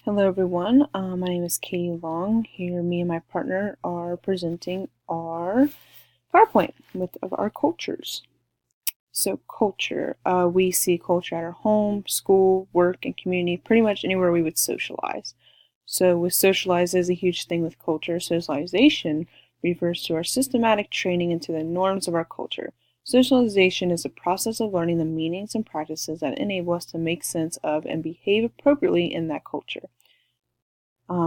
Hello everyone, my name is Katie Long. Here me and my partner are presenting our PowerPoint of our cultures. So culture, we see culture at our home, school, work, and community, pretty much anywhere we would socialize. So with socialize is a huge thing with culture. Socialization refers to our systematic training into the norms of our culture. Socialization is a process of learning the meanings and practices that enable us to make sense of and behave appropriately in that culture.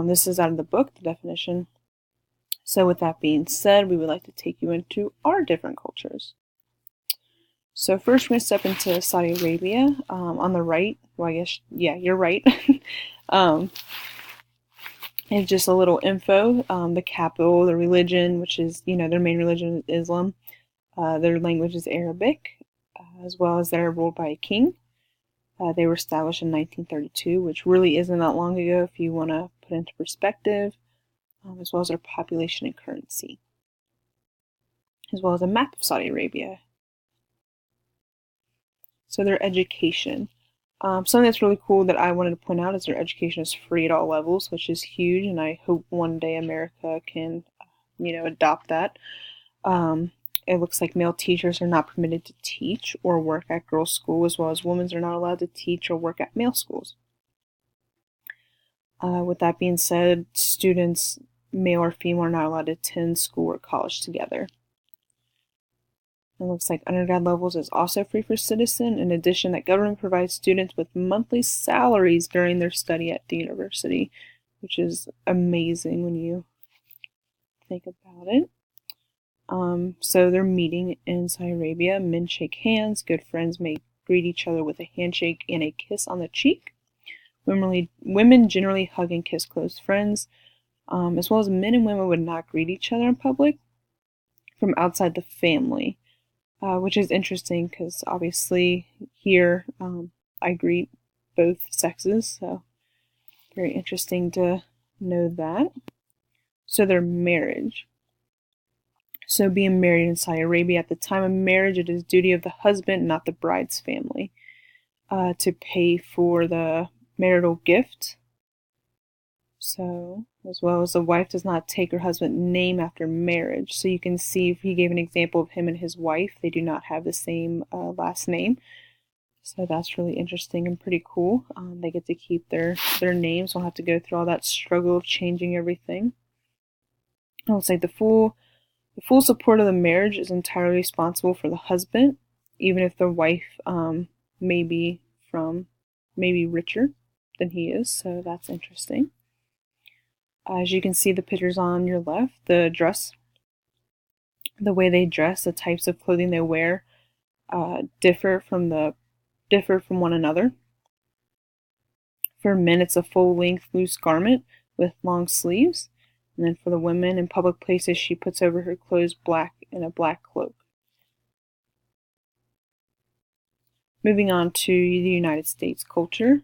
This is out of the book, the definition. So with that being said, we would like to take you into our different cultures. So first we're going to step into Saudi Arabia. On the right, well I guess, yeah, you're right. It's just a little info, the capital, the religion, which is, their main religion is Islam. Their language is Arabic, as well as they're ruled by a king. They were established in 1932, which really isn't that long ago if you want to put into perspective, as well as their population and currency, as well as a map of Saudi Arabia. So their education. Something that's really cool that I wanted to point out is their education is free at all levels, which is huge, and I hope one day America can, adopt that. It looks like male teachers are not permitted to teach or work at girls' school, as well as women are not allowed to teach or work at male schools. With that being said, students, male or female, are not allowed to attend school or college together. It looks like undergrad levels is also free for citizen. In addition, that government provides students with monthly salaries during their study at the university, which is amazing when you think about it. So they're meeting in Saudi Arabia. Men shake hands. Good friends may greet each other with a handshake and a kiss on the cheek. Women generally hug and kiss close friends, as well as men and women would not greet each other in public from outside the family, which is interesting because obviously here I greet both sexes, so very interesting to know that. So their marriage. So being married in Saudi Arabia, at the time of marriage, it is duty of the husband, not the bride's family, to pay for the marital gift. So, as well as the wife does not take her husband's name after marriage. So you can see if he gave an example of him and his wife, they do not have the same last name. So that's really interesting and pretty cool. They get to keep their names, don't have to go through all that struggle of changing everything. I will say the full support of the marriage is entirely responsible for the husband, even if the wife may be richer than he is. So that's interesting. As you can see the pictures on your left, the way they dress, the types of clothing they wear differ from one another. For men, it's a full-length loose garment with long sleeves. And then for the women, in public places, she puts over her clothes black and a black cloak. Moving on to the United States culture.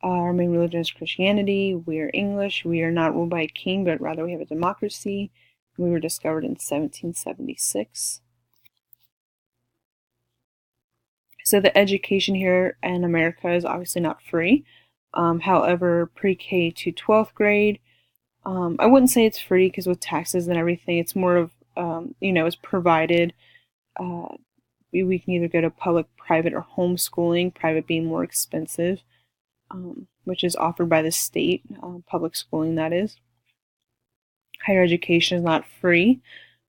Our main religion is Christianity. We are English. We are not ruled by a king, but rather we have a democracy. We were discovered in 1776. So the education here in America is obviously not free. However, pre-K to 12th grade, I wouldn't say it's free because with taxes and everything, it's more of, it's provided. We can either go to public, private, or homeschooling, private being more expensive, which is offered by the state, public schooling that is. Higher education is not free.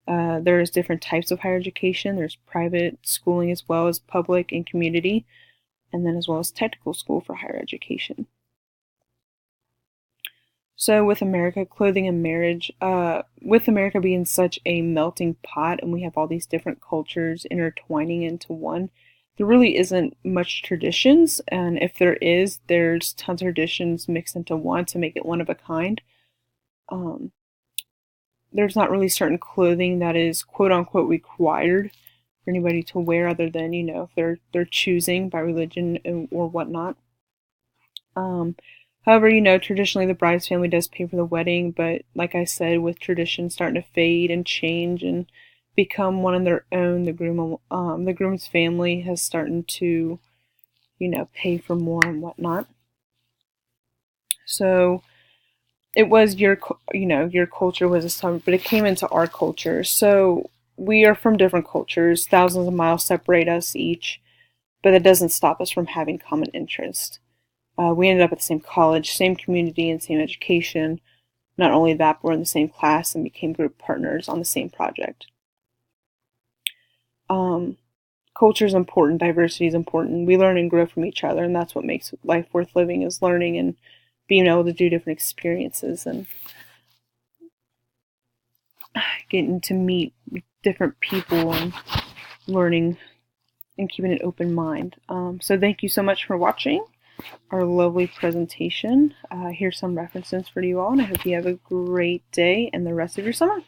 There's different types of higher education. There's private schooling as well as public and community, and then as well as technical school for higher education. So with America, clothing and marriage, with America being such a melting pot and we have all these different cultures intertwining into one, there really isn't much traditions, and if there is, there's tons of traditions mixed into one to make it one of a kind. There's not really certain clothing that is quote unquote required for anybody to wear other than, if they're choosing by religion or whatnot. However, traditionally the bride's family does pay for the wedding, but like I said, with tradition starting to fade and change and become one of their own, the groom's family has started to, pay for more and whatnot. So it was your culture was a summer, but it came into our culture. So we are from different cultures. Thousands of miles separate us each, but that doesn't stop us from having common interest. We ended up at the same college, same community, and same education. Not only that, but we're in the same class and became group partners on the same project. Culture is important, diversity is important. We learn and grow from each other, and that's what makes life worth living, is learning and being able to do different experiences and getting to meet different people and learning and keeping an open mind. So thank you so much for watching our lovely presentation. Here's some references for you all, and I hope you have a great day and the rest of your summer.